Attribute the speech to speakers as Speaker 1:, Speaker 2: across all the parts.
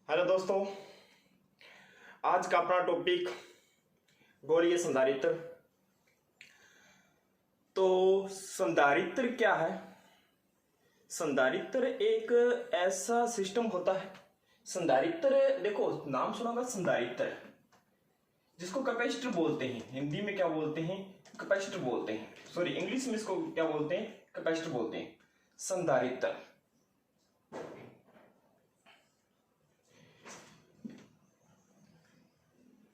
Speaker 1: Hello दोस्तों, आज का अपना टॉपिक गोलीय संधारित्र। तो संधारित्र क्या है? संधारित्र एक ऐसा सिस्टम होता है। संधारित्र देखो, नाम सुना होगा संधारित्र, जिसको कैपेसिटर बोलते हैं। हिंदी में क्या बोलते हैं? कैपेसिटर बोलते हैं। सॉरी, इंग्लिश में इसको क्या बोलते हैं? कैपेसिटर बोलते हैं। संधारित्र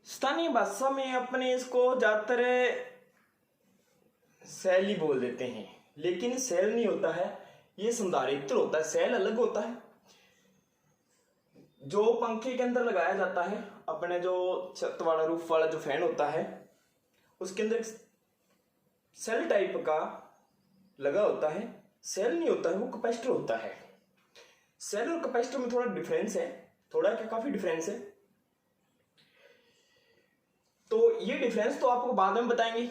Speaker 1: स्थानीय भाषा में अपने इसको ज्यादातर सेल ही बोल देते हैं, लेकिन सेल नहीं होता है, ये संधारित्र होता है। सेल अलग होता है, जो पंखे के अंदर लगाया जाता है। अपने जो छत वाला, रूफ वाला जो फैन होता है, उसके अंदर सेल टाइप का लगा होता है। सेल नहीं होता है, वो कैपेसिटर होता है। सेल और कैपेसिटर में थोड़ा डिफरेंस है, थोड़ा क्या काफी डिफरेंस है। तो ये डिफरेंस तो आपको बाद में बताएंगे,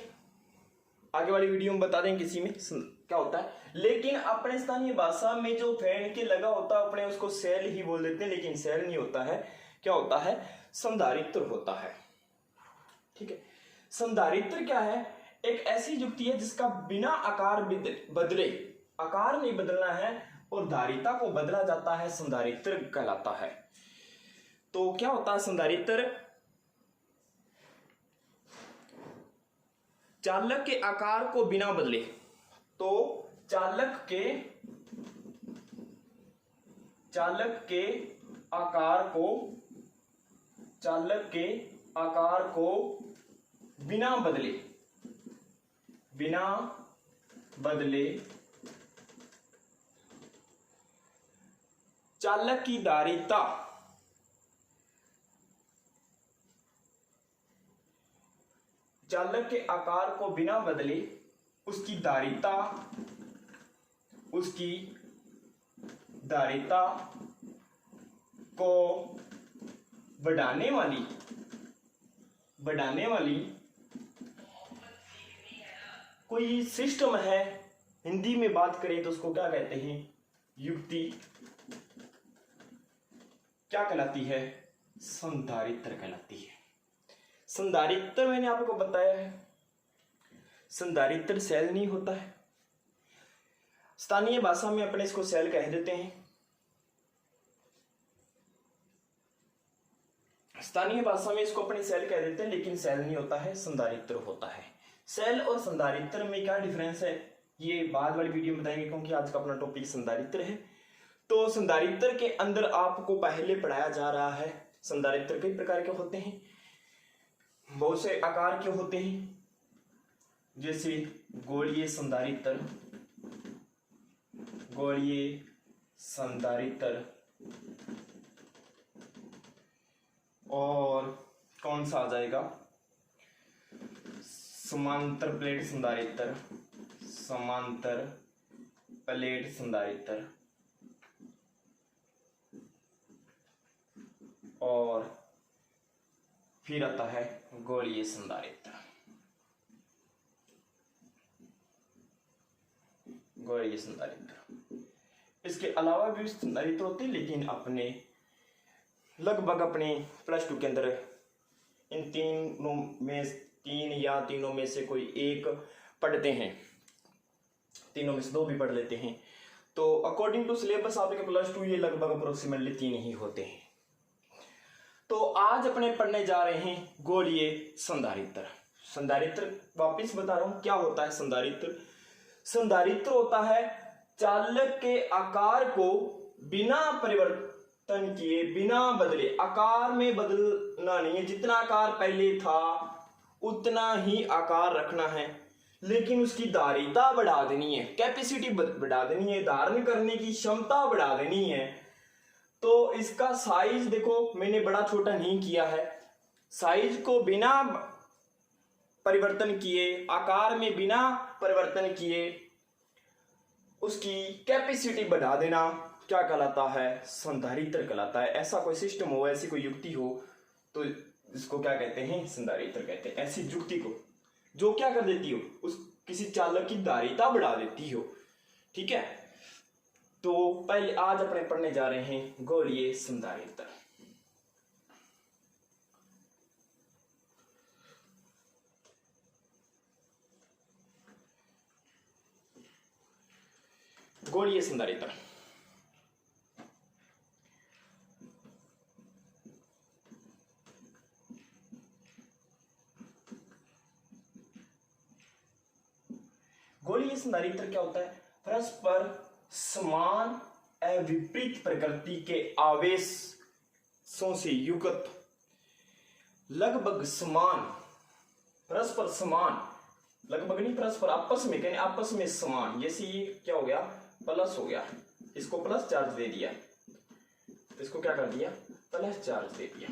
Speaker 1: आगे वाली वीडियो में बता देंगे किसी में क्या होता है। लेकिन अपने स्थानीय भाषा में जो फैन के लगा होता है, अपने उसको सेल ही बोल देते हैं, लेकिन सेल नहीं होता है। क्या होता है? संधारित्र होता है। ठीक है। संधारित्र क्या है? एक ऐसी युक्ति है जिसका बिना आकार बदले, आकार नहीं बदलना है और धारिता को बदला जाता है, संधारित्र कहलाता है। तो क्या होता है संधारित्र? चालक के आकार को बिना बदले, तो चालक के आकार को बिना बदले चालक की धारिता चालक के आकार को बिना बदले उसकी धारिता को बढ़ाने वाली कोई सिस्टम है। हिंदी में बात करें तो उसको क्या कहते हैं? युक्ति क्या कहलाती है? संधारित्र कहलाती है। संधारित्र मैंने आपको बताया है, संधारित्र सेल नहीं होता है। स्थानीय भाषा में अपने इसको सेल कह देते हैं। स्थानीय भाषा में इसको अपने सेल कह देते हैं, लेकिन सेल नहीं होता है, संधारित्र होता है। सेल और संधारित्र में क्या डिफरेंस है, ये बाद वाली वीडियो में बताएंगे, क्योंकि आज का अपना टॉपिक संधारित्र है। तो संधारित्र के अंदर आपको पहले पढ़ाया जा रहा है संधारित्र कई प्रकार के होते हैं, बहुत से आकार के होते हैं, जैसे गोलीय संधारित्र और कौन सा आ जाएगा? समांतर प्लेट संधारित्र और फिर आता है गोलीय संधारित्र। इसके अलावा भी संधारित्र होते हैं, लेकिन अपने लगभग अपने प्लस टू के अंदर इन तीनों में से कोई एक पढ़ते हैं, तीनों में से दो भी पढ़ लेते हैं। तो अकॉर्डिंग टू सिलेबस आपके प्लस टू ये लगभग अप्रोक्सीमेटली 3 ही होते हैं। तो आज अपने पढ़ने जा रहे हैं गोलीय संधारित्र। वापिस बता रहा हूं क्या होता है संधारित्र। संधारित्र होता है चालक के आकार को बिना परिवर्तन किए, बिना बदले, आकार में बदलना नहीं है, जितना आकार पहले था उतना ही आकार रखना है, लेकिन उसकी धारिता बढ़ा देनी है, कैपेसिटी बढ़ा देनी है, धारण करने की क्षमता बढ़ा देनी है। तो इसका साइज देखो, मैंने बड़ा छोटा नहीं किया है, साइज को बिना परिवर्तन किए, आकार में बिना परिवर्तन किए उसकी कैपेसिटी बढ़ा देना क्या कहलाता है? संधारित्र कहलाता है। ऐसा कोई सिस्टम हो, ऐसी कोई युक्ति हो, तो इसको क्या कहते हैं? संधारित्र कहते हैं। ऐसी युक्ति को जो क्या कर देती हो, उस किसी चालक की धारिता बढ़ा देती हो। ठीक है। तो पहले आज अपने पढ़ने जा रहे हैं गोलीय संधारित्र। गोलीय संधारित्र। गोलीय संधारित्र क्या होता है? परस्पर समान एवं विपरीत प्रकृति के आवेशों से युक्त लगभग समान, परस्पर समान, लगभग नहीं परस्पर, आपस में, कहें आपस में समान। जैसे ये क्या हो गया? प्लस हो गया, इसको प्लस चार्ज दे दिया, इसको क्या कर दिया? प्लस चार्ज दे दिया।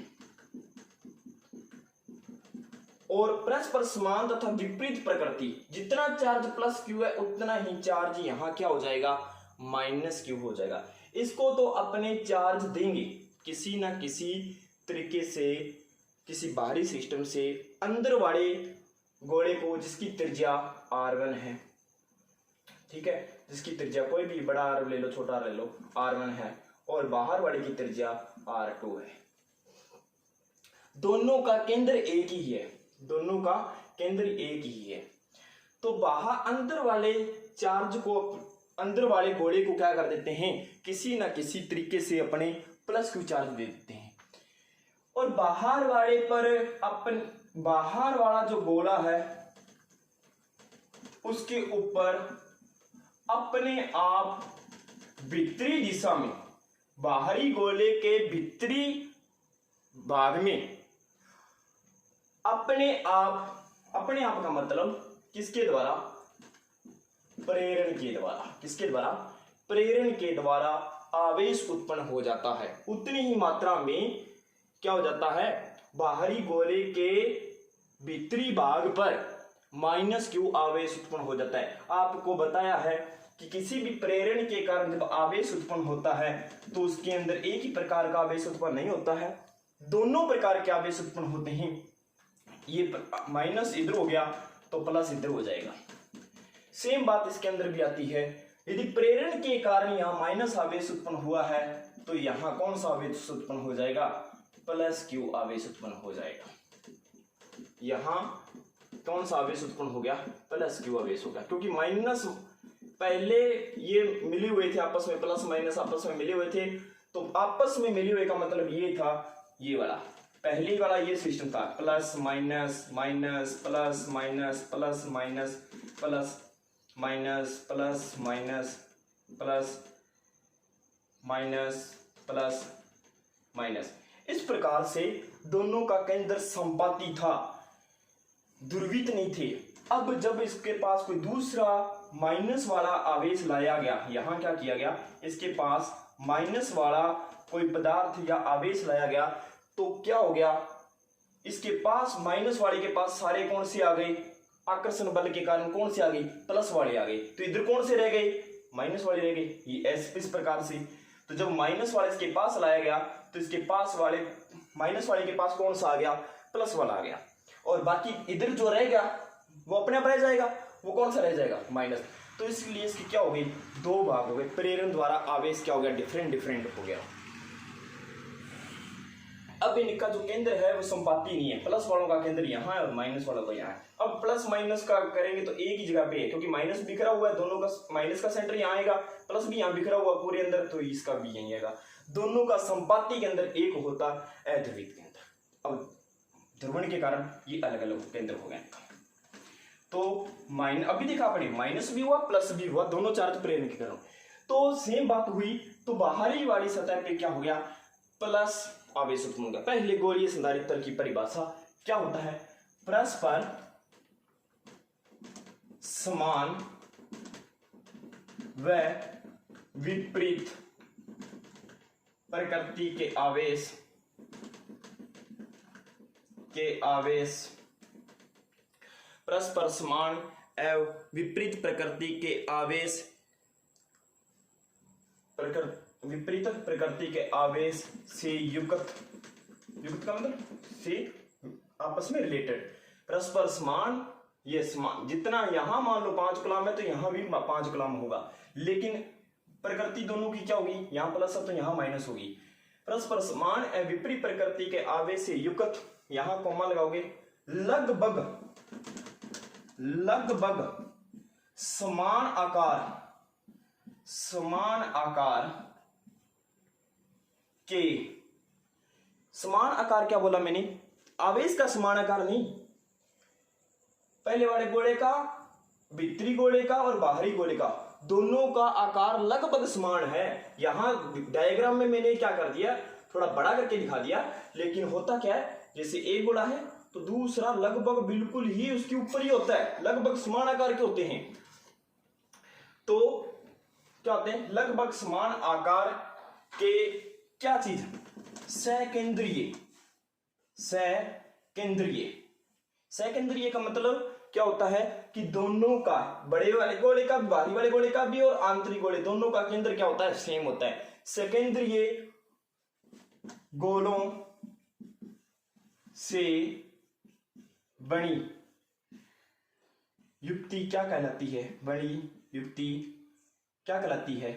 Speaker 1: और परस्पर समान तथा विपरीत प्रकृति, जितना चार्ज प्लस क्यू है उतना ही चार्ज यहां क्या हो जाएगा? माइनस क्यू हो जाएगा। इसको तो अपने चार्ज देंगे किसी ना किसी तरीके से, किसी बाहरी सिस्टम से अंदर वाले गोले को, जिसकी त्रिज्या r1 है, ठीक है, जिसकी त्रिज्या कोई भी बड़ा r ले लो, छोटा r ले लो, r1 है, और बाहर वाले की त्रिज्या r2 है। दोनों का केंद्र एक ही है, दोनों का केंद्र एक ही है। तो बाहर अंदर वाले चार्ज को, अंदर वाले गोले को क्या कर देते हैं? किसी ना किसी तरीके से अपने प्लस क्यू चार्ज दे देते हैं, और बाहर वाले पर अपन, बाहर वाला जो गोला है उसके ऊपर अपने आप भीतरी दिशा में, बाहरी गोले के भीतरी भाग में अपने आप का मतलब किसके द्वारा? प्रेरण के द्वारा। किसके द्वारा? प्रेरण के द्वारा आवेश उत्पन्न हो जाता है। उतनी ही मात्रा में क्या हो जाता है? बाहरी गोले के भीतरी भाग पर माइनस क्यू आवेश उत्पन्न हो जाता है। आपको बताया है कि किसी भी प्रेरण के कारण जब आवेश उत्पन्न होता है तो उसके अंदर एक ही प्रकार का आवेश उत्पन्न नहीं होता है, दोनों प्रकार के आवेश उत्पन्न होते हैं। ये माइनस इधर हो गया तो प्लस इधर हो जाएगा। सेम बात इसके अंदर भी आती है। यदि प्रेरण के कारण यहां माइनस आवेश उत्पन्न हुआ है तो यहां कौन सा आवेश उत्पन्न हो जाएगा? प्लस क्यू आवेश उत्पन्न हो जाएगा। यहां कौन सा आवेश उत्पन्न हो गया? प्लस क्यू आवेश होगा, क्योंकि माइनस पहले ये मिले हुए थे आपस में, प्लस माइनस आपस में मिले हुए थे। तो आपस में मिले हुए का मतलब ये था, ये वाला पहली वाला ये सिस्टम था, plus minus minus plus minus plus minus plus minus plus minus plus minus plus minus. इस प्रकार से दोनों का केंद्र संपाती था, ध्रुवित नहीं थे। अब जब इसके पास कोई दूसरा माइनस वाला आवेश लाया गया, यहां क्या किया गया? इसके पास माइनस वाला कोई पदार्थ या आवेश लाया गया तो क्या हो गया? इसके पास माइनस वाले के पास सारे कौन से आ गए? आकर्षण बल के कारण कौन से आ गए? प्लस वाले आ गए। तो इधर कौन से रह गए? माइनस वाले रह गए। ये इस प्रकार से, तो जब माइनस वाले इसके पास लाया गया तो इसके पास वाले, माइनस वाले के पास कौन सा आ गया? प्लस वाला आ गया। और बाकी इधर जो रह गया वो अपने आप रह जाएगा, वो कौन सा रह जाएगा? माइनस। तो इसलिए इसकी क्या हो गई? दो भाग हो गए। प्रेरण द्वारा आवेश क्या हो गया? डिफरेंट हो गया। अब इनका जो केंद्र है वो संपाती नहीं है, प्लस वालों का केंद्र यहाँ है और माइनस वालों का यहाँ है। अब प्लस माइनस का करेंगे तो एक ही जगह पे है, क्योंकि माइनस बिखरा हुआ है, दोनों का माइनस का सेंटर यहाँ आएगा, प्लस भी यहाँ बिखरा हुआ पूरे अंदर, तो इसका भी यही आएगा। दोनों का संपाती के अंदर एक होता है अध्रुवित केंद्र। अब ध्रुवण के कारण ये अलग अलग केंद्र हो गए। तो अभी देखा आपने, माइनस भी हुआ प्लस भी हुआ, दोनों चार्ज प्रेरण के कारण। तो सेम बात हुई, तो बाहरी वाली सतह पे क्या हो गया? प्लस आवेश उत्पन्न होगा। पहले गोलीय संधारित्र की परिभाषा क्या होता है? परस्पर समान व विपरीत प्रकृति के आवेश परस्पर समान एवं विपरीत प्रकृति के आवेश, विपरीत प्रकृति के आवेश से युक्त का मतलब से आपस में रिलेटेड, परस्पर समान, ये समान, जितना यहां मान लो 5 कूलम है तो यहां भी 5 कूलम होगा, लेकिन प्रकृति दोनों की क्या होगी? यहां प्लस है तो यहां माइनस होगी। परस्पर समान एवं विपरीत प्रकृति के आवेश से युक्त, यहां कॉमा लगाओगे, लगभग समान आकार समान आकार के, समान आकार क्या बोला मैंने, आवेश का समान आकार नहीं, पहले वाले गोले का, भीतरी गोले का और बाहरी गोले का, दोनों का आकार लगभग समान है। यहां डायग्राम में मैंने क्या कर दिया, थोड़ा बड़ा करके दिखा दिया, लेकिन होता क्या है, जैसे एक गोला है तो दूसरा लगभग बिल्कुल ही उसके ऊपर ही होता है, लगभग समान आकार के होते हैं। तो क्या होते हैं, लगभग समान आकार के क्या चीज, सकेंद्रीय। सकेंद्रीय, सकेंद्रीय का मतलब क्या होता है कि दोनों का, बड़े वाले गोले का, बाहरी वाले गोले का भी और आंतरिक गोले, दोनों का केंद्र क्या होता है, सेम होता है। सकेंद्रीय गोलों से बनी युक्ति क्या कहलाती है, बड़ी युक्ति क्या कहलाती है,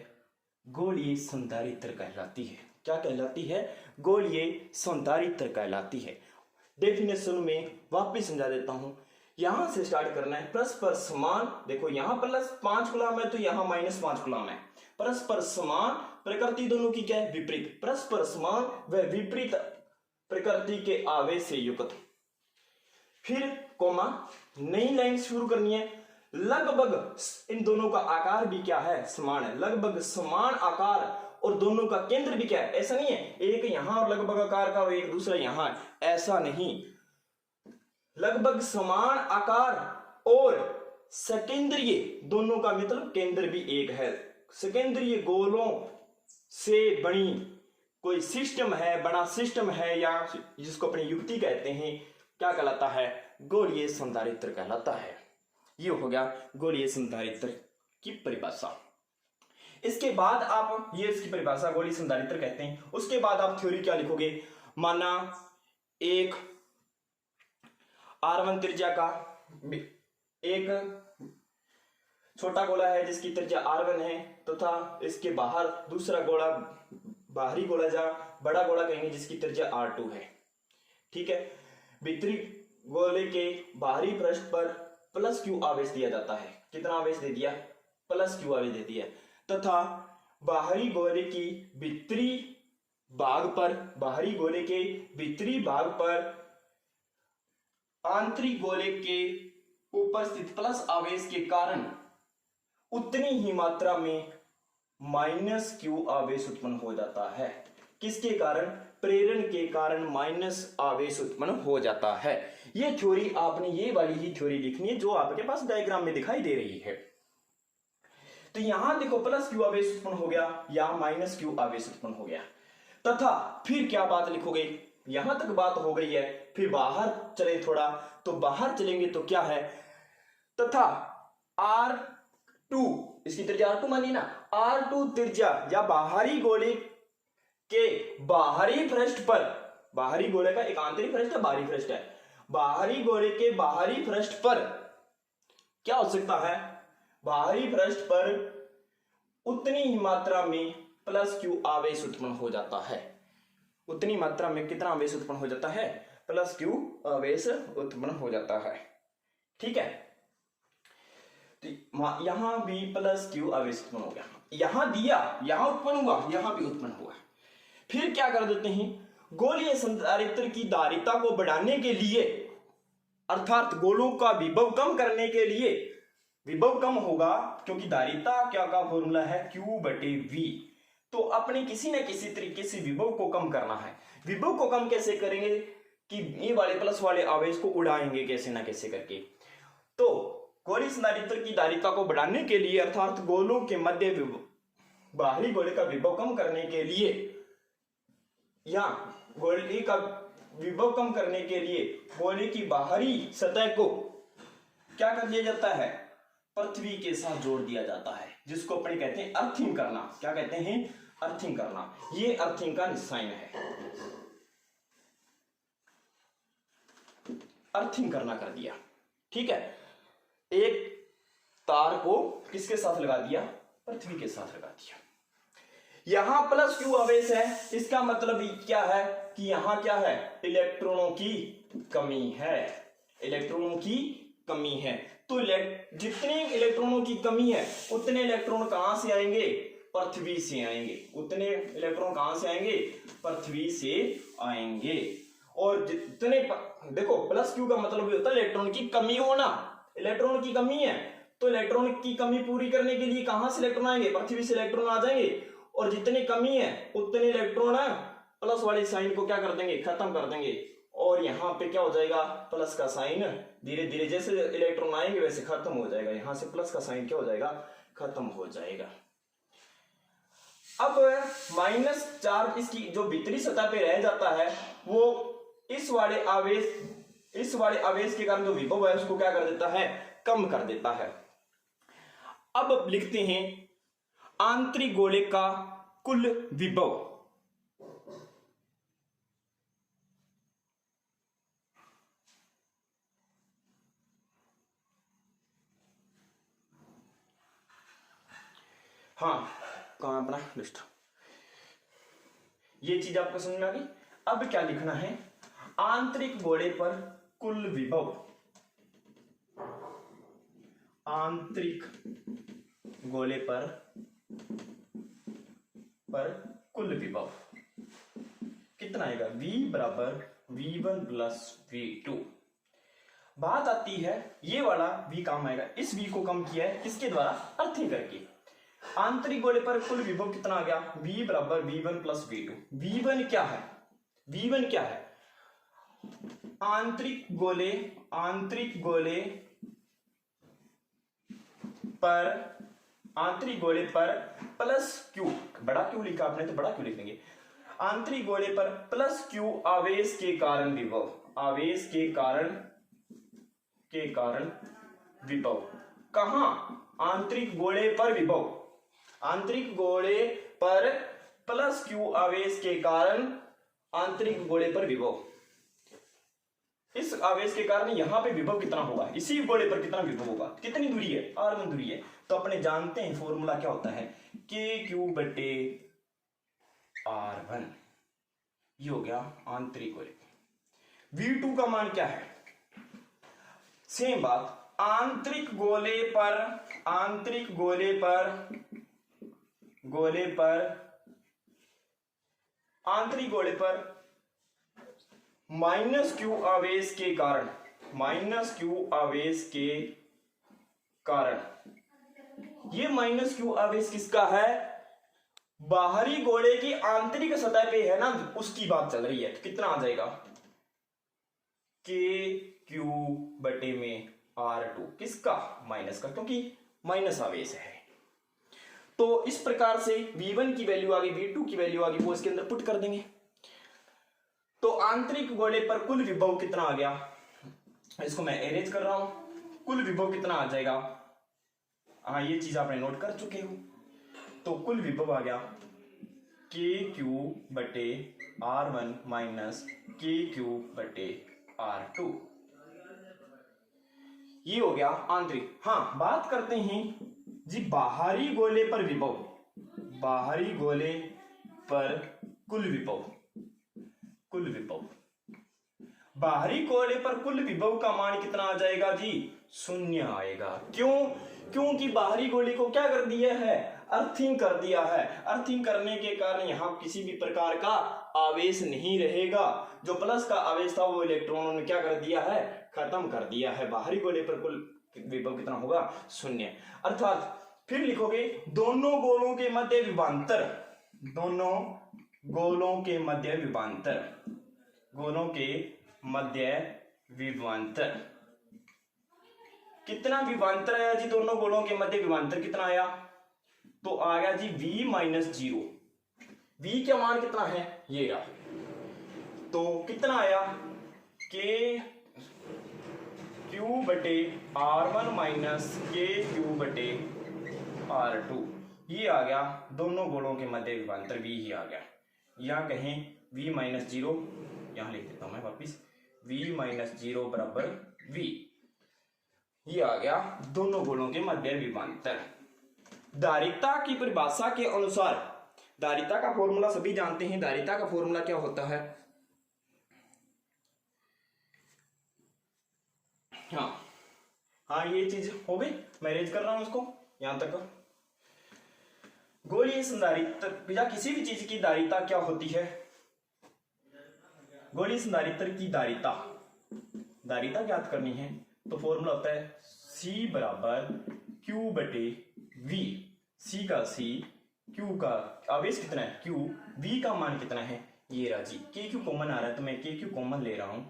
Speaker 1: गोलीय संधारित्र कहलाती है। क्या कहलाती है, गोलीय संधारित्र कहलाती है। डेफिनेशन में वापस समझा देता हूं, यहां से स्टार्ट करना है। परस्पर समान, देखो यहां +5 कूलम है तो यहां -5 कूलम है। परस्पर समान प्रकृति दोनों की क्या है, विपरीत। परस्पर समान व विपरीत प्रकृति के आवेश से युक्त, फिर कोमा, नई लाइन शुरू करनी है। लगभग इन दोनों का आकार भी क्या है, समान है, लगभग समान आकार, और दोनों का केंद्र भी क्या है, ऐसा नहीं है एक यहां और लगभग आकार का और एक दूसरा यहां, ऐसा नहीं, लगभग समान आकार और सकेंद्रीय, दोनों का मतलब केंद्र भी एक है। सकेंद्रीय गोलों से बनी कोई सिस्टम है, बड़ा सिस्टम है, या जिसको अपनी युक्ति कहते हैं, क्या कहलाता है, गोलीय संधारित्र कहलाता है। ये हो गया गोलीय संधारित्र की परिभाषा। इसके बाद आप, ये इसकी परिभाषा गोलीय संधारित्र कहते हैं। उसके बाद आप थ्योरी क्या लिखोगे, माना एक R1 त्रिज्या का एक छोटा गोला है जिसकी त्रिज्या R1 है, तथा इसके बाहर दूसरा गोला, बाहरी गोला जा बड़ा गोला कहेंगे, जिसकी त्रिज्या R2 है। ठीक है, भीतरी गोले के बाहरी पृष्ठ पर +q आवेश दिया जाता है। कितना आवेश दे दिया, +q आवेश दे दिया, तथा बाहरी गोले की भीतरी भाग पर, बाहरी गोले के भीतरी भाग पर आंतरिक गोले के ऊपर स्थित प्लस आवेश के कारण उतनी ही मात्रा में -q आवेश उत्पन्न हो जाता है। किसके कारण, प्रेरण के कारण माइनस आवेश उत्पन्न हो जाता है। ये थ्योरी आपने, ये वाली ही थ्योरी लिखनी है जो आपके पास डायग्राम में दिखाई दे रही है। तो यहां देखो +q आवेश उत्पन्न हो गया, यहां -q आवेश उत्पन्न हो गया, तथा फिर क्या बात लिखोगे, यहां तक बात हो गई है। फिर बाहर चले थोड़ा, तो बाहर चलेंगे तो क्या है, तथा R2, इसकी त्रिज्या R2 मानिए ना, R2 त्रिज्या या बाहरी गोले के बाहरी पृष्ठ पर, बाहरी गोले का एक आंतरिक पृष्ठ है, बाहरी पृष्ठ है, बाहरी गोले के बाहरी पृष्ठ पर क्या हो सकता है, बाहरी पृष्ठ पर उतनी ही मात्रा में +q आवेश उत्पन्न हो जाता है। उतनी मात्रा में कितना आवेश उत्पन्न हो जाता है, +q आवेश उत्पन्न हो जाता है। ठीक है, तो यहां भी +q आवेश उत्पन्न हो गया, यहां दिया, यहां उत्पन्न हुआ, यहां भी उत्पन्न हुआ। फिर क्या कर देते हैं, गोलीय संधारित्र की धारिता को बढ़ाने के लिए, अर्थात गोलों का विभव कम करने के लिए, विभव कम होगा क्योंकि धारिता क्या का फॉर्मूला है Q/V, तो अपने किसी न किसी तरीके से विभव को कम करना है। विभव को कम कैसे करेंगे कि ये वाले प्लस वाले आवेश को उड़ाएंगे कैसे ना कैसे करके। तो गोलीय संधारित्र की धारिता को बढ़ाने के लिए, अर्थात गोलों के मध्य बाहरी गोले का विभव कम करने के लिए, या गोले का विभव कम करने के लिए गोले की बाहरी सतह को क्या कर दिया जाता है, पृथ्वी के साथ जोड़ दिया जाता है, जिसको अपने कहते हैं अर्थिंग करना। क्या कहते हैं, अर्थिंग करना। ये अर्थिंग का निशान है, अर्थिंग करना कर दिया। ठीक है, एक तार को किसके साथ लगा दिया, पृथ्वी के साथ लगा दिया। यहां +q आवेश है, इसका मतलब क्या है कि यहां क्या है, इलेक्ट्रॉनों की कमी है, इलेक्ट्रॉनों की कमी है, तो जितने इलेक्ट्रॉनों की कमी है उतने इलेक्ट्रॉन कहां से आएंगे, पृथ्वी से आएंगे। उतने इलेक्ट्रॉन कहां से आएंगे, पृथ्वी से आएंगे। और जितने देखो प्लस क्यू का मतलब ये होता है इलेक्ट्रॉन की कमी होना। इलेक्ट्रॉन की कमी है तो इलेक्ट्रॉन की कमी पूरी करने के लिए कहां से इलेक्ट्रॉन आएंगे, पृथ्वी से इलेक्ट्रॉन आ जाएंगे। और जितनी कमी है उतने इलेक्ट्रॉन प्लस वाली साइन को क्या कर देंगे, खत्म कर देंगे। और यहाँ पे क्या हो जाएगा, प्लस का साइन धीरे धीरे जैसे इलेक्ट्रॉन आएंगे वैसे खत्म हो जाएगा। यहां से प्लस का साइन क्या हो जाएगा, खत्म हो जाएगा। अब माइनस चार्ज इसकी जो भीतरी सतह पे रह जाता है वो इस वाले आवेश के कारण जो विभव है उसको क्या कर देता है, कम कर देता है। अब लिखते हैं आंतरिक गोले का कुल विभव। हाँ कहां अपना लिस्ट, ये चीज आपको समझ में आ गई। अब क्या लिखना है, आंतरिक गोले पर कुल विभव। आंतरिक गोले पर कुल विभव कितना आएगा, V बराबर V1 प्लस V2। बात आती है ये वाला V काम आएगा, इस V को कम किया है किसके द्वारा, अर्थिंग करके। आंतरिक गोले पर कुल विभव कितना आ गया, V बराबर V1 प्लस V2। V1 क्या है, V1 क्या है, आंतरिक गोले पर प्लस क्यू, बड़ा क्यू लिखा आपने तो बड़ा क्यू लिख देंगे। आंतरिक गोले पर प्लस क्यू आवेश के कारण विभव, आवेश के कारण विभव। कहां, आंतरिक गोले पर विभव, आंतरिक गोले पर प्लस क्यू आवेश के कारण आंतरिक गोले पर विभव। इस आवेश के कारण यहां पे विभव कितना होगा, इसी गोले पर कितना विभव होगा, कितनी दूरी है, r1 दूरी है। तो अपने जानते हैं फॉर्मूला क्या होता है, KQ बटे R1। ये हो गया आंतरिक गोले। V2 का मान क्या है, सेम बात, आंतरिक गोले पर माइनस क्यू आवेश के कारण, ये माइनस क्यू आवेश किसका है, बाहरी गोले की आंतरिक सतह पे है ना, उसकी बात चल रही है। तो कितना आ जाएगा, KQ बटे में R2, किसका, माइनस का, क्योंकि माइनस आवेश है। तो इस प्रकार से V1 की वैल्यू आ गई, V2 की वैल्यू आ गई, वो इसके अंदर पुट कर देंगे। तो आंतरिक गोले पर कुल विभव कितना आ गया, इसको मैं अरेंज कर रहा हूं, कुल विभव कितना आ जाएगा। हाँ ये चीज आपने नोट कर चुके हो। तो कुल विभव आ गया KQ बटे R1 माइनस KQ बटे R2। ये हो गया आंतरिक। हाँ बात करते हैं जी बाहरी गोले पर विभव, बाहरी गोले पर कुल विभव, बाहरी गोले पर कुल विभव का मान कितना आ जाएगा जी, 0 आएगा। क्यों, क्योंकि बाहरी गोले को क्या कर दिया है, अर्थिंग कर दिया है। अर्थिंग करने के कारण यहां किसी भी प्रकार का आवेश नहीं रहेगा। जो प्लस का आवेश था वो इलेक्ट्रॉनों ने क्या कर दिया है, खत्म कर दिया है। बाहरी गोले पर कुल विभव कितना होगा, 0। अर्थात फिर लिखोगे दोनों गोलों के मध्य विभवांतर, दोनों गोलों के मध्य विभवांतर, गोलों के मध्य विभवांतर। कितना विभवांतर आया जी, दोनों गोलों के मध्य विभवांतर कितना आया, तो आ गया जी V माइनस 0। V का मान कितना है, ये रहा। तो कितना आया, KQ बटे R1 माइनस KQ बटे R2। ये आ गया दोनों गोलों के मध्य विभवांतर, V ही आ गया। यहां कहें V माइनस 0, यहां लिख देता हूं मैं वापिस, V माइनस 0 बराबर V। ये आ गया दोनों गोलों के मध्य विभवांतर। धारिता की परिभाषा के अनुसार, धारिता का फॉर्मूला सभी जानते हैं। धारिता का फॉर्मूला क्या होता है, हाँ हाँ ये चीज हो गई, मैं रेज कर रहा हूं उसको यहां तक। गोलीय संधारित्र या किसी भी चीज की धारिता क्या होती है? गोलीय संधारित्र की धारिता ज्ञात करनी है तो फॉर्मूला होता है C बराबर Q बटे V। C का C, Q का आवेश कितना है Q, V का मान कितना है ये राजी। KQ कॉमन आ रहा है तो मैं KQ कॉमन ले रहा हूं,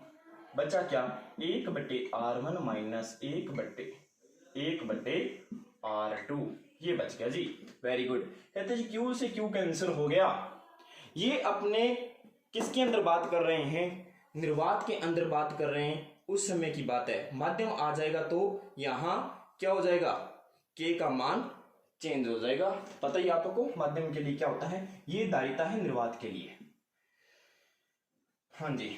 Speaker 1: बचा क्या 1 बटे R1 माइनस 1 बटे R2, ये बच गया जी। Very good. कहते जी Q से Q कैंसिल हो गया। ये अपने किसके अंदर बात कर रहे हैं? निर्वात के अंदर बात कर रहे हैं, उस समय की बात है। माध्यम आ जाएगा तो यहां क्या हो जाएगा, K का मान चेंज हो जाएगा। पता ही आपको माध्यम के लिए क्या होता है, ये धारिता है निर्वात के लिए। हाँ जी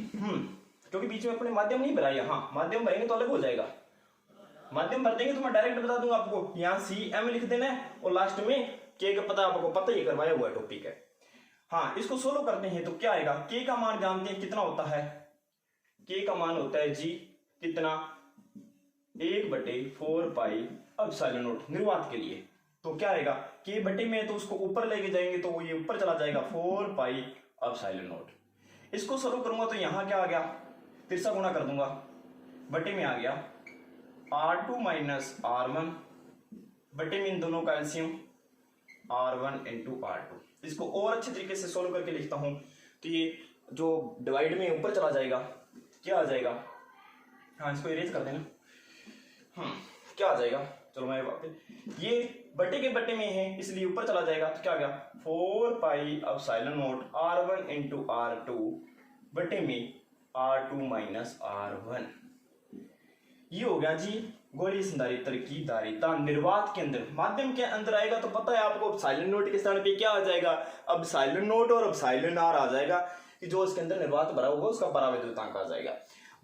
Speaker 1: क्योंकि बीच में अपने माध्यम नहीं भरा, हाँ माध्यम भरेंगे तो अलग हो जाएगा। माध्यम भर देंगे तो मैं डायरेक्ट बता दूंगा आपको, यहाँ CM लिख देना है और लास्ट में K का पता आपको पता ही करवाया हुआ टॉपिक है। हाँ इसको सोल्व करते हैं तो क्या आएगा, K का मान जानते हैं कितना होता है, K का मान होता है जी कितना 1 बटे 4 पाई एप्सिलॉन नॉट निर्वात के लिए। तो क्या आएगा K बटे में तो उसको ऊपर लेके जाएंगे तो ये ऊपर चला जाएगा 4 पाई एप्सिलॉन नॉट। इसको सोल्व करूंगा तो यहां क्या आ गया, तिरछा गुणा कर दूंगा, बटे में आ गया R2 माइनस R1 बटे में इन दोनों का एलसीएम R1 इंटू R2। इसको और अच्छे तरीके से सोल्व करके लिखता हूं तो ये जो डिवाइड में ऊपर चला जाएगा क्या आ जाएगा, हाँ इसको इरेज कर देना। क्या आ जाएगा, चलो मैं वापस, ये बटे के बटे में है इसलिए ऊपर चला जाएगा तो क्या आ गया 4 pi epsilon not R1 into R2 बटे में R2 माइनस R1। ये हो गया जी गोलीय संधारित्र की धारिता निर्वात के अंदर। माध्यम के अंदर आएगा तो पता है आपको एप्सिलॉन नॉट के स्थान पे क्या आ जाएगा, अब एप्सिलॉन नॉट और एप्सिलॉन r आ जाएगा कि जो इसके अंदर निर्वात भरा होगा उसका पराविद्युतांक आ जाएगा।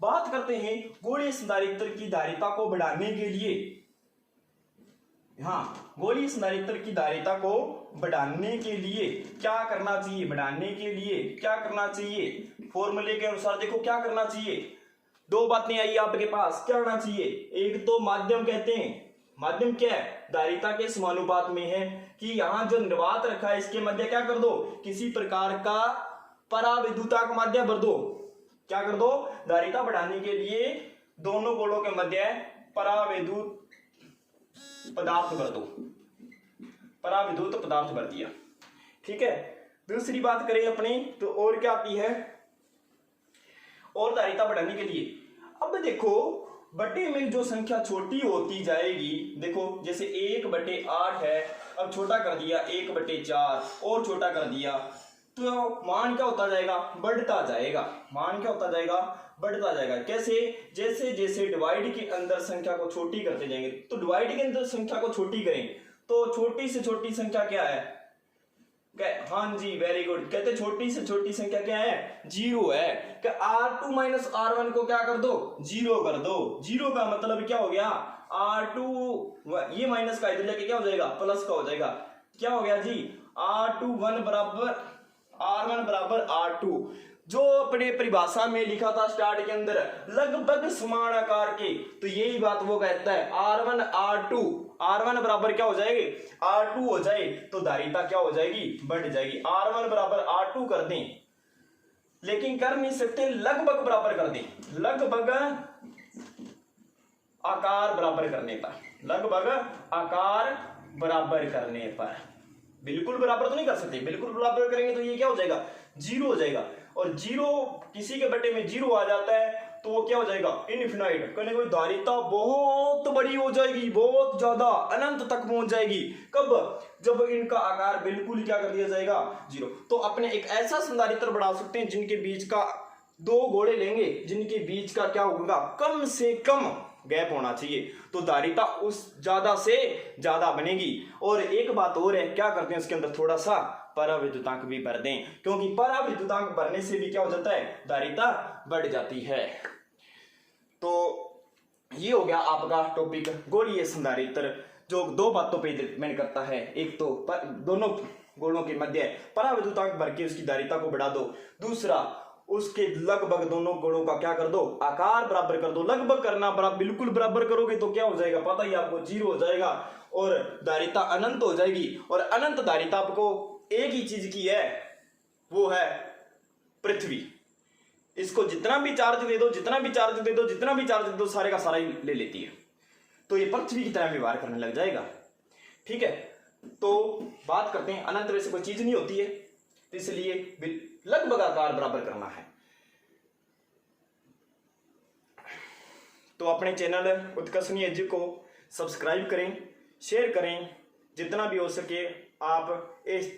Speaker 1: बात करते हैं गोलीय संधारित्र की धारिता को बढ़ाने के लिए। हाँ गोलीय संधारित्र की धारिता को बढ़ाने के लिए क्या करना चाहिए, बढ़ाने के लिए क्या करना चाहिए, फॉर्मूले के अनुसार देखो क्या करना चाहिए। दो बातें आई आपके पास, क्या करना चाहिए, एक तो माध्यम कहते हैं, माध्यम क्या है धारिता के समानुपात में है कि यहां जो निर्वात रखा है इसके मध्य क्या कर दो, किसी प्रकार का पराविद्युतांक माध्य भर दो। क्या कर दो, धारिता बढ़ाने के लिए दोनों गोलों के मध्य पराविद्युत पदार्थ भर दो, पराविद्युत पदार्थ भर दिया। ठीक है, दूसरी बात करें अपनी तो और क्या आती है, और धारिता बढ़ाने के लिए अब देखो बटे में जो संख्या छोटी होती जाएगी, देखो जैसे 1/8 है, अब छोटा कर दिया 1/4 और छोटा कर दिया तो मान क्या होता जाएगा, बढ़ता जाएगा। मान क्या होता जाएगा, बढ़ता जाएगा। कैसे, जैसे जैसे डिवाइड के अंदर संख्या को छोटी करते जाएंगे, तो डिवाइड के अंदर संख्या को छोटी करें तो छोटी से छोटी संख्या क्या है, हाँ जी वेरी गुड, कहते छोटी से छोटी संख्या क्या है, 0 है। R2 माइनस R1 को क्या कर दो, 0 कर दो। 0 का मतलब क्या हो गया, R2 ये माइनस का इधर जाके क्या हो जाएगा, प्लस का हो जाएगा। क्या हो गया जी, R1 बराबर R2, जो अपने परिभाषा में लिखा था स्टार्ट के अंदर लगभग समान आकार के, तो यही बात वो कहता है R1 बराबर क्या हो जाएगी, R2 हो जाए तो धारिता क्या हो जाएगी, बढ़ जाएगी। R1 बराबर R2 कर दें, लेकिन कर नहीं सकते, लगभग बराबर कर दें, लगभग आकार बराबर करने पर, लगभग आकार बराबर करने पर। बिल्कुल बराबर तो नहीं कर सकते, बिल्कुल बराबर करेंगे तो ये क्या हो जाएगा, 0 हो जाएगा। और 0 किसी के बटे में 0 आ जाता है तो वो क्या हो जाएगा, इनफिनाइट, कहने को धारिता बहुत बड़ी हो जाएगी, बहुत ज्यादा अनंत तक पहुंच जाएगी। कब, जब इनका आकार बिल्कुल क्या कर दिया जाएगा, 0। तो अपने एक ऐसा संधारित्र बढ़ा सकते हैं जिनके बीच का दो गोले लेंगे, जिनके बीच का क्या होगा, कम से कम गैप होना चाहिए, तो धारिता उस ज्यादा से ज्यादा बनेगी। और एक बात और है, क्या करते हैं इसके अंदर थोड़ा सा पराविद्युतांक भी भर दें, क्योंकि पराविद्युतांक भरने से भी क्या हो जाता है, धारिता बढ़ जाती है। तो ये हो गया आपका टॉपिक गोलीय संधारित्र, जो दो बातों पे डिपेंड करता है। एक तो दोनों गोलों के मध्य पराविद्युतांक भर के उसकी धारिता को बढ़ा दो, दूसरा उसके लगभग दोनों कोणों का क्या कर दो, आकार बराबर कर दो। लगभग करना, बराबर बिल्कुल बराबर करोगे तो क्या हो जाएगा पता ही आपको, 0 हो जाएगा और धारिता अनंत हो जाएगी। और अनंत धारिता आपको एक ही चीज की है, वो है पृथ्वी। इसको जितना भी चार्ज दे दो, जितना भी चार्ज दे दो, जितना भी चार्ज दे दो, सारे का सारा ही ले लेती है। तो ये पृथ्वी की तरह व्यवहार करने लग जाएगा। ठीक है, तो बात करते हैं, अनंत वैसे कोई चीज नहीं होती है, इसलिए लगभग आकार बराबर करना है। तो अपने चैनल उत्कर्षणीय एजू को सब्सक्राइब करें, शेयर करें, जितना भी हो सके आप इस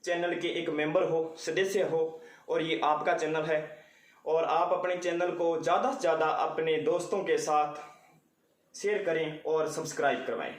Speaker 1: चैनल के एक मेंबर हो, सदस्य हो, और ये आपका चैनल है। और आप अपने चैनल को ज़्यादा से ज़्यादा अपने दोस्तों के साथ शेयर करें और सब्सक्राइब करवाएं।